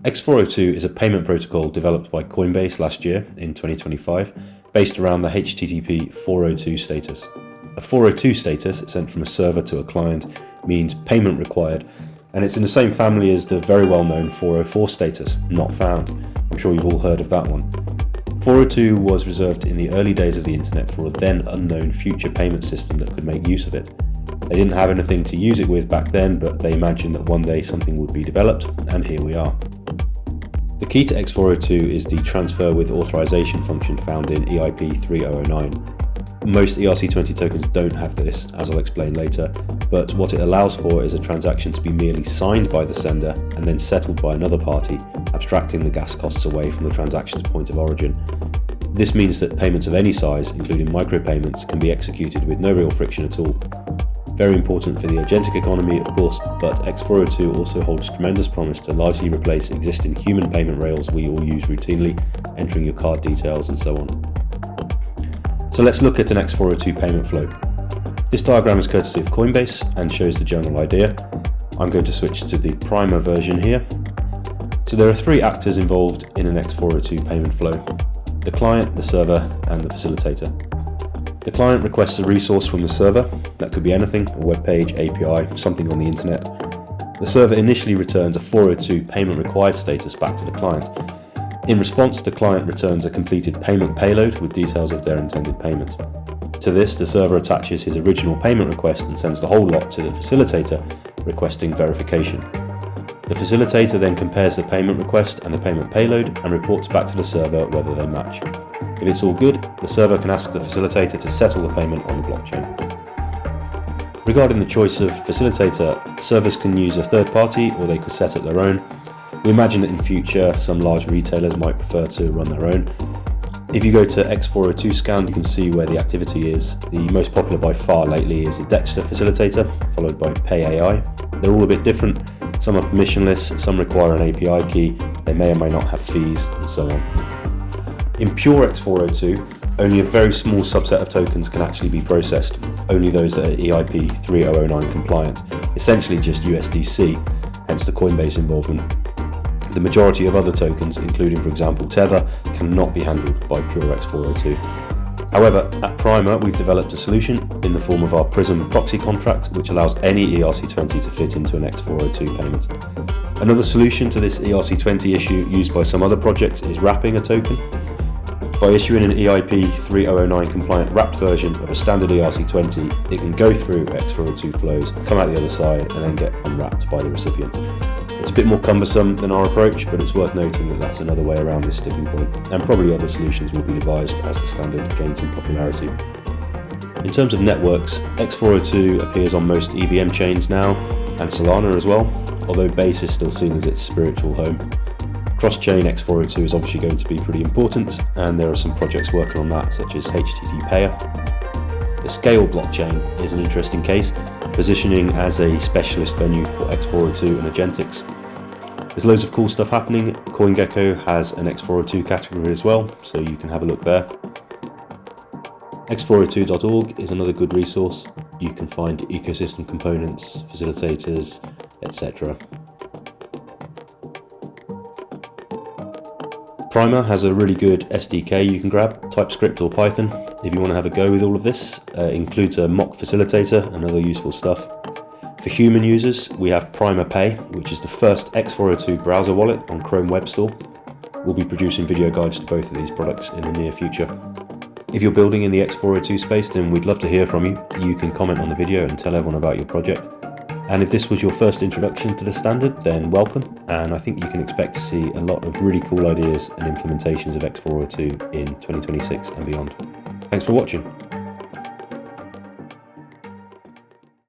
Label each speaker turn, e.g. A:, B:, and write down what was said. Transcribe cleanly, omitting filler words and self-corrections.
A: X402 is a payment protocol developed by Coinbase last year in 2025, based around the HTTP 402 status. A 402 status sent from a server to a client means payment required, and it's in the same family as the very well-known 404 status, not found. I'm sure you've all heard of that one. 402 was reserved in the early days of the internet for a then unknown future payment system that could make use of it. They didn't have anything to use it with back then, but they imagined that one day something would be developed, and here we are. The key to X402 is the transfer with authorization function found in EIP 3009. Most ERC20 tokens don't have this, as I'll explain later, but what it allows for is a transaction to be merely signed by the sender and then settled by another party, abstracting the gas costs away from the transaction's point of origin. This means that payments of any size, including micropayments, can be executed with no real friction at all. Very important for the agentic economy, of course, but X402 also holds tremendous promise to largely replace existing human payment rails we all use routinely, entering your card details and so on. So let's look at an X402 payment flow. This diagram is courtesy of Coinbase and shows the general idea. I'm going to switch to the primer version here. So there are three actors involved in an X402 payment flow: the client, the server, and the facilitator. The client requests a resource from the server. That could be anything, a web page, API, something on the internet. The server initially returns a 402 payment required status back to the client. In response, the client returns a completed payment payload with details of their intended payment. To this, the server attaches his original payment request and sends the whole lot to the facilitator requesting verification. The facilitator then compares the payment request and the payment payload and reports back to the server whether they match. If it's all good, the server can ask the facilitator to settle the payment on the blockchain. Regarding the choice of facilitator, servers can use a third party or they could set up their own. We imagine that in future some large retailers might prefer to run their own. If you go to X402 scan, you can see where the activity is. The most popular by far lately is the Dexter facilitator, followed by PayAI. They're all a bit different. Some are permissionless, some require an API key, they may or may not have fees, and so on. In pure X402, only a very small subset of tokens can actually be processed, only those that are EIP 3009 compliant, essentially just USDC, hence the Coinbase involvement. The majority of other tokens, including for example Tether, cannot be handled by pure X402. However, at Primer we've developed a solution in the form of our Prism proxy contract, which allows any ERC20 to fit into an X402 payment. Another solution to this ERC20 issue used by some other projects is wrapping a token. By issuing an EIP 3009 compliant wrapped version of a standard ERC20, it can go through X402 flows, come out the other side, and then get unwrapped by the recipient. It's a bit more cumbersome than our approach, but it's worth noting that that's another way around this sticking point, and probably other solutions will be devised as the standard gains in popularity. In terms of networks, X402 appears on most EVM chains now, and Solana as well, although Base is still seen as its spiritual home. Cross-chain X402 is obviously going to be pretty important, and there are some projects working on that, such as HTTP Payer. The Scale blockchain is an interesting case, positioning as a specialist venue for X402 and agentics. There's loads of cool stuff happening. CoinGecko has an X402 category as well, so you can have a look there. x402.org is another good resource. You can find ecosystem components, facilitators, etc. Primer has a really good SDK you can grab, TypeScript or Python, if you want to have a go with all of this. It includes a mock facilitator and other useful stuff. For human users, we have Primer Pay, which is the first X402 browser wallet on Chrome Web Store. We'll be producing video guides to both of these products in the near future. If you're building in the X402 space, then we'd love to hear from you. You can comment on the video and tell everyone about your project. And if this was your first introduction to the standard, then welcome, and I think you can expect to see a lot of really cool ideas and implementations of X402 in 2026 and beyond. Thanks for watching.